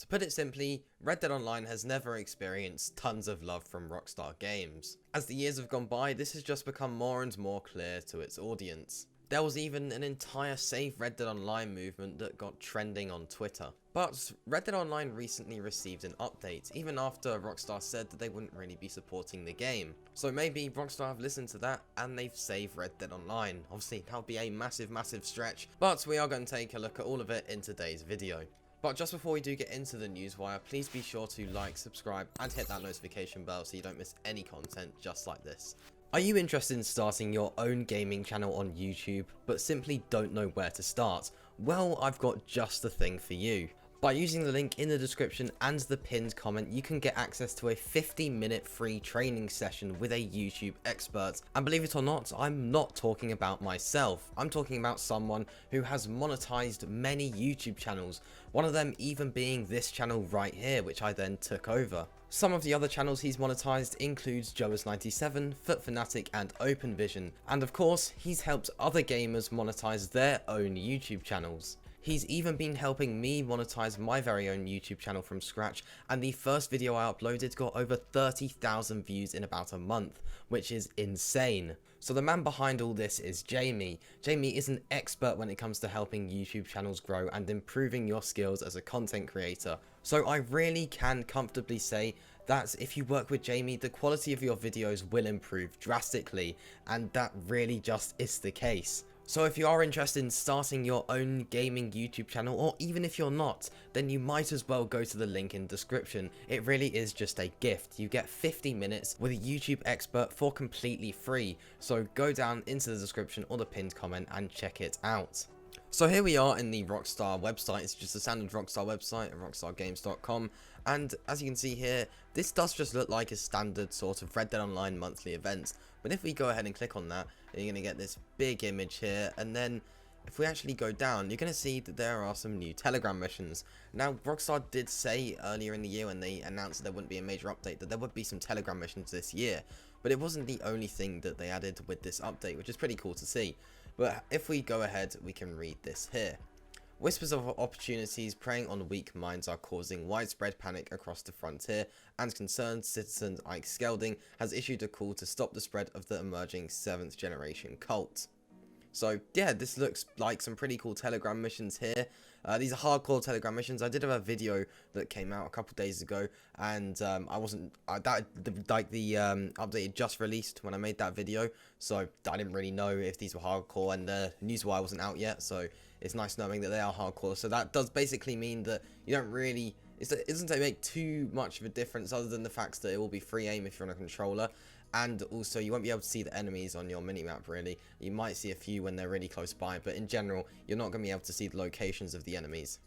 To put it simply, Red Dead Online has never experienced tons of love from Rockstar Games. As the years have gone by, this has just become more and more clear to its audience. There was even an entire Save Red Dead Online movement that got trending on Twitter. But Red Dead Online recently received an update, even after Rockstar said that they wouldn't really be supporting the game. So maybe Rockstar have listened to that and they've saved Red Dead Online. Obviously that would be a massive stretch, but we are going to take a look at all of it in today's video. But just before we do get into the newswire, please be sure to like, subscribe and hit that notification bell so you don't miss any content just like this. Are you interested in starting your own gaming channel on YouTube, but simply don't know where to start? Well, I've got just the thing for you. By using the link in the description and the pinned comment, you can get access to a 50-minute free training session with a YouTube expert. And believe it or not, I'm not talking about myself. I'm talking about someone who has monetized many YouTube channels, one of them even being this channel right here, which I then took over. Some of the other channels he's monetized includes Joas97, Foot Fanatic and Open Vision, and of course he's helped other gamers monetize their own YouTube channels. He's even been helping me monetize my very own YouTube channel from scratch, and the first video I uploaded got over 30,000 views in about a month, which is insane. So the man behind all this is Jamie. Jamie is an expert when it comes to helping YouTube channels grow and improving your skills as a content creator. So I really can comfortably say that if you work with Jamie, the quality of your videos will improve drastically, and that really just is the case. So if you are interested in starting your own gaming YouTube channel, or even if you're not, then you might as well go to the link in the description. It really is just a gift. You get 50 minutes with a YouTube expert for completely free. So go down into the description or the pinned comment and check it out. So here we are in the Rockstar website. It's just a standard Rockstar website at rockstargames.com, and as you can see here, this does just look like a standard sort of Red Dead Online monthly event. But if we go ahead and click on that, you're going to get this big image here, and then if we actually go down, you're going to see that there are some new Telegram missions. Now, Rockstar did say earlier in the year when they announced that there wouldn't be a major update that there would be some Telegram missions this year, but it wasn't the only thing that they added with this update, which is pretty cool to see. But if we go ahead, we can read this here. Whispers of opportunities preying on weak minds are causing widespread panic across the frontier, and concerned citizen Ike Skelding has issued a call to stop the spread of the emerging 7th generation cult. So yeah, this looks like some pretty cool Telegram missions here. These are hardcore Telegram missions. I did have a video that came out a couple days ago, and the update had just released when I made that video, so I didn't really know if these were hardcore, and the newswire wasn't out yet, so it's nice knowing that they are hardcore. So that does basically mean that you don't really, it doesn't make too much of a difference other than the fact that it will be free aim if you're on a controller. And also, you won't be able to see the enemies on your minimap, really. You might see a few when they're really close by, but in general, you're not going to be able to see the locations of the enemies.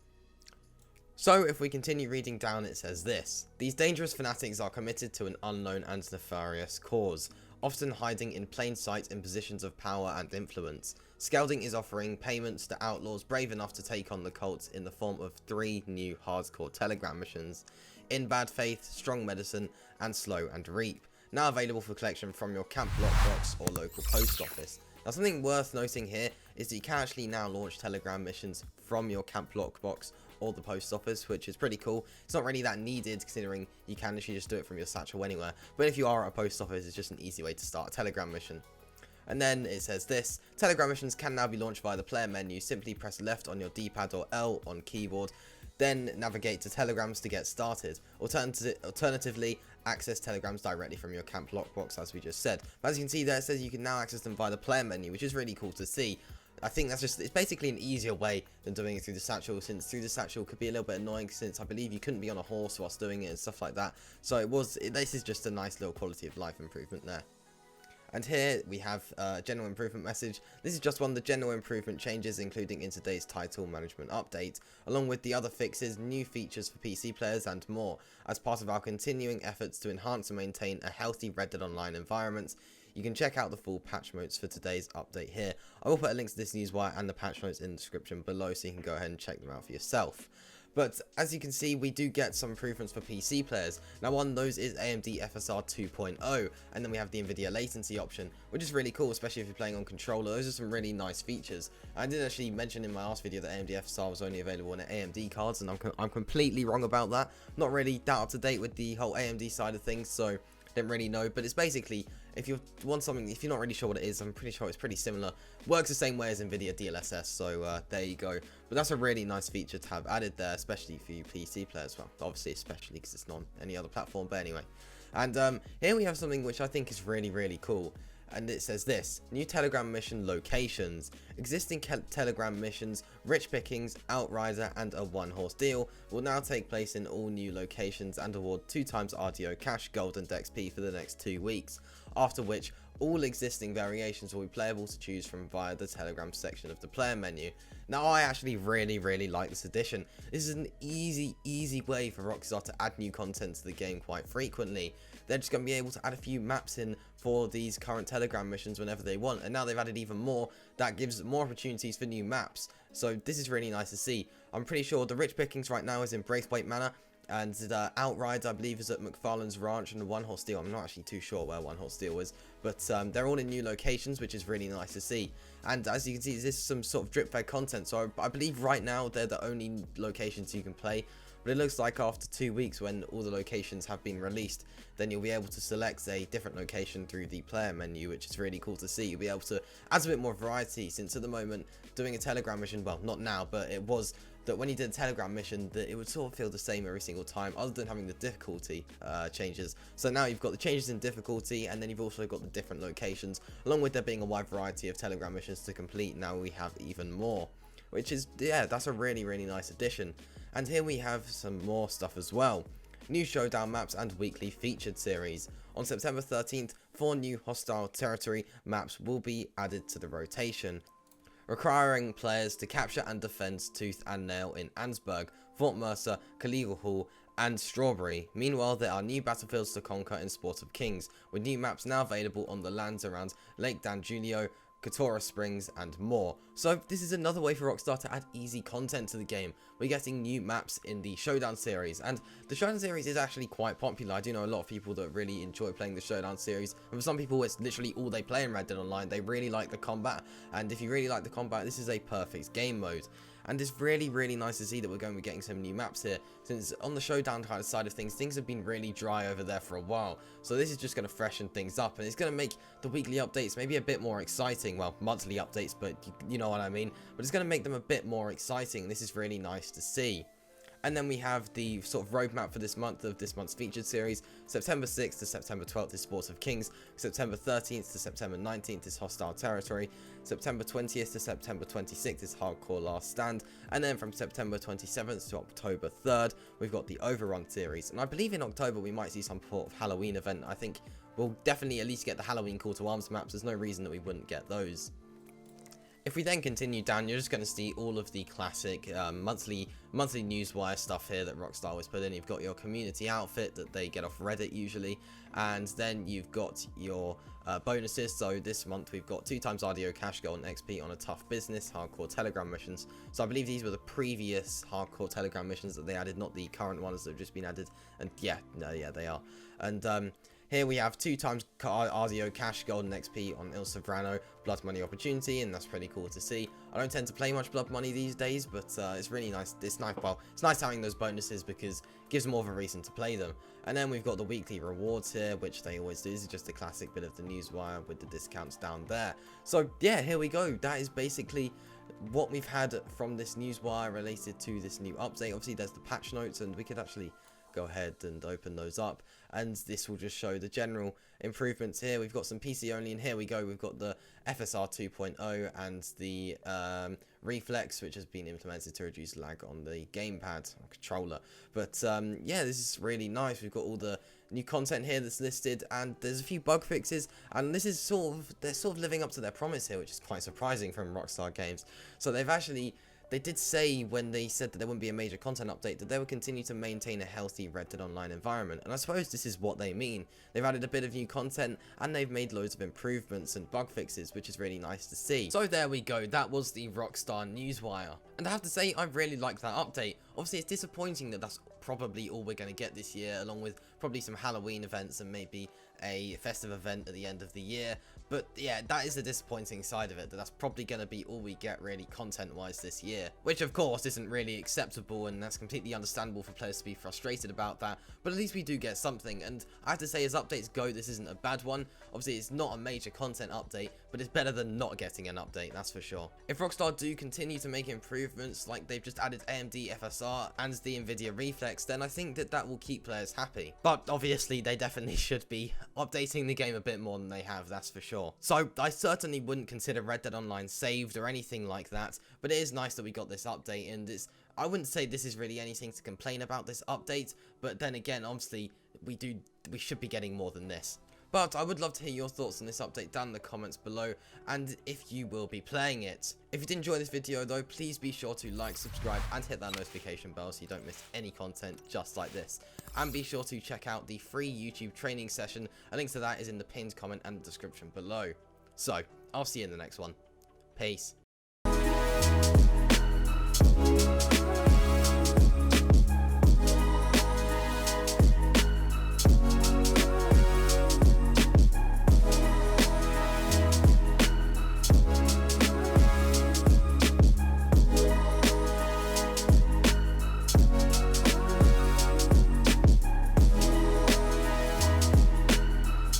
So, if we continue reading down, it says this. These dangerous fanatics are committed to an unknown and nefarious cause, often hiding in plain sight in positions of power and influence. Skelding is offering payments to outlaws brave enough to take on the cults in the form of 3 new hardcore Telegram missions: In Bad Faith, Strong Medicine, and Slow and Reap. Now available for collection from your camp lockbox or local post office. Now, something worth noting here is that you can actually now launch Telegram missions from your camp lockbox or the post office, which is pretty cool. It's not really that needed, considering you can actually just do it from your satchel anywhere. But if you are at a post office, it's just an easy way to start a Telegram mission. And then it says this: Telegram missions can now be launched via the player menu. Simply press left on your D-pad or L on keyboard, then navigate to Telegrams to get started. Alternatively, access Telegrams directly from your camp lockbox, as we just said. But as you can see there, it says you can now access them via the player menu, which is really cool to see. I think that's just, it's basically an easier way than doing it through the satchel, since through the satchel could be a little bit annoying, since I believe you couldn't be on a horse whilst doing it and stuff like that. So this is just a nice little quality of life improvement there. And here we have a general improvement message. This is just one of the general improvement changes, including in today's title management update, along with the other fixes, new features for PC players and more, as part of our continuing efforts to enhance and maintain a healthy Red Dead Online environment. You can check out the full patch notes for today's update here. I will put a link to this newswire and the patch notes in the description below, so you can go ahead and check them out for yourself. But as you can see, we do get some improvements for PC players. Now one of those is AMD FSR 2.0, and then we have the NVIDIA latency option, which is really cool, especially if you're playing on controller. Those are some really nice features. I did actually mention in my last video that AMD FSR was only available on AMD cards, and I'm completely wrong about that. Not really that up to date with the whole AMD side of things, so didn't really know. But it's basically, if you want something, if you're not really sure what it is, I'm pretty sure it's pretty similar. Works the same way as NVIDIA DLSS, so there you go. But that's a really nice feature to have added there, especially for you PC players. Well, obviously especially because it's not on any other platform, but anyway. And here we have something which I think is really, really cool. And it says this: new Telegram mission locations. Existing Telegram missions, rich pickings, outrider, and a one-horse deal will now take place in all new locations and award 2 times RDO cash, gold, and XP for the next 2 weeks. After which, all existing variations will be playable to choose from via the Telegram section of the player menu. Now, I actually really like this addition. This is an easy way for Rockstar to add new content to the game quite frequently. They're just going to be able to add a few maps in for these current Telegram missions whenever they want, and now they've added even more. That gives more opportunities for new maps, so this is really nice to see. I'm pretty sure the rich pickings right now is in Braithwaite Manor, and the outride, I believe, is at McFarlane's Ranch, and the one horse deal, I'm not actually too sure where one horse deal is, but they're all in new locations, which is really nice to see. And as you can see, this is some sort of drip fed content, so I believe right now they're the only locations you can play. But it looks like after 2 weeks, when all the locations have been released, then you'll be able to select a different location through the player menu, which is really cool to see. You'll be able to add a bit more variety, since at the moment, doing a Telegram mission, well, not now, but it was that when you did a Telegram mission, that it would sort of feel the same every single time, other than having the difficulty changes. So now you've got the changes in difficulty, and then you've also got the different locations, along with there being a wide variety of Telegram missions to complete. Now we have even more, which is, yeah, that's a really nice addition. And here we have some more stuff as well. New showdown maps and weekly featured series. On September 13th, 4 new hostile territory maps will be added to the rotation, requiring players to capture and defend Tooth and Nail in Ansburg, Fort Mercer, Kaligal Hall, and Strawberry. Meanwhile, there are new battlefields to conquer in Sport of Kings, with new maps now available on the lands around Lake Dan Julio, Katora Springs, and more. So this is another way for Rockstar to add easy content to the game. We're getting new maps in the Showdown series, and the Showdown series is actually quite popular. I do know a lot of people that really enjoy playing the Showdown series, and for some people it's literally all they play in Red Dead Online. They really like the combat, and if you really like the combat, this is a perfect game mode. And it's really nice to see that we're going to be getting some new maps here, since on the Showdown kind of side of things have been really dry over there for a while. So this is just going to freshen things up, and it's going to make the weekly updates maybe a bit more exciting. Well, monthly updates, but you know what I mean. But it's going to make them a bit more exciting. This is really nice to see. And then we have the sort of roadmap for this month of this month's featured series. September 6th to September 12th is Sport of Kings. September 13th to September 19th is Hostile Territory. September 20th to September 26th is Hardcore Last Stand. And then from September 27th to October 3rd, we've got the Overrun series. And I believe in October we might see some sort of Halloween event. I think we'll definitely at least get the Halloween Call to Arms maps. There's no reason that we wouldn't get those. If we then continue down, you're just going to see all of the classic monthly newswire stuff here that Rockstar always put in. You've got your community outfit that they get off Reddit usually, and then you've got your bonuses. So this month we've got 2 times RDO cash, gold, and XP on a tough business hardcore Telegram missions. So I believe these were the previous hardcore Telegram missions that they added, not the current ones that have just been added. And yeah, they are. And here we have 2 times RDO cash, gold, and XP on Il Sovrano, blood money opportunity, and that's pretty cool to see. I don't tend to play much blood money these days, but it's really nice. It's nice having those bonuses because it gives more of a reason to play them. And then we've got the weekly rewards here, which they always do. This is just a classic bit of the newswire with the discounts down there. So yeah, here we go. That is basically what we've had from this newswire related to this new update. Obviously, there's the patch notes, and we could actually go ahead and open those up, and this will just show the general improvements here. We've got some PC only, and here we go. We've got the FSR 2.0 and the reflex, which has been implemented to reduce lag on the gamepad controller. But yeah, this is really nice. We've got all the new content here that's listed, and there's a few bug fixes, and this is they're sort of living up to their promise here, which is quite surprising from Rockstar Games. So they did say when they said that there wouldn't be a major content update that they would continue to maintain a healthy Red Dead Online environment, and I suppose this is what they mean. They've added a bit of new content, and they've made loads of improvements and bug fixes, which is really nice to see. So there we go, that was the Rockstar Newswire. And I have to say, I really liked that update. Obviously, it's disappointing that that's probably all we're going to get this year, along with probably some Halloween events and maybe a festive event at the end of the year. But yeah, that is the disappointing side of it, that that's probably going to be all we get really content-wise this year. Which of course isn't really acceptable, and that's completely understandable for players to be frustrated about that. But at least we do get something, and I have to say, as updates go, this isn't a bad one. Obviously, it's not a major content update, but it's better than not getting an update, that's for sure. If Rockstar do continue to make improvements, like they've just added AMD FSR and the Nvidia Reflex, then I think that that will keep players happy. But obviously, they definitely should be updating the game a bit more than they have, that's for sure. So I certainly wouldn't consider Red Dead Online saved or anything like that, but it is nice that we got this update, and I wouldn't say this is really anything to complain about, this update, but then again, obviously, we should be getting more than this. But I would love to hear your thoughts on this update down in the comments below, and if you will be playing it. If you did enjoy this video though, please be sure to like, subscribe, and hit that notification bell so you don't miss any content just like this. And be sure to check out the free YouTube training session, a link to that is in the pinned comment and the description below. So, I'll see you in the next one. Peace.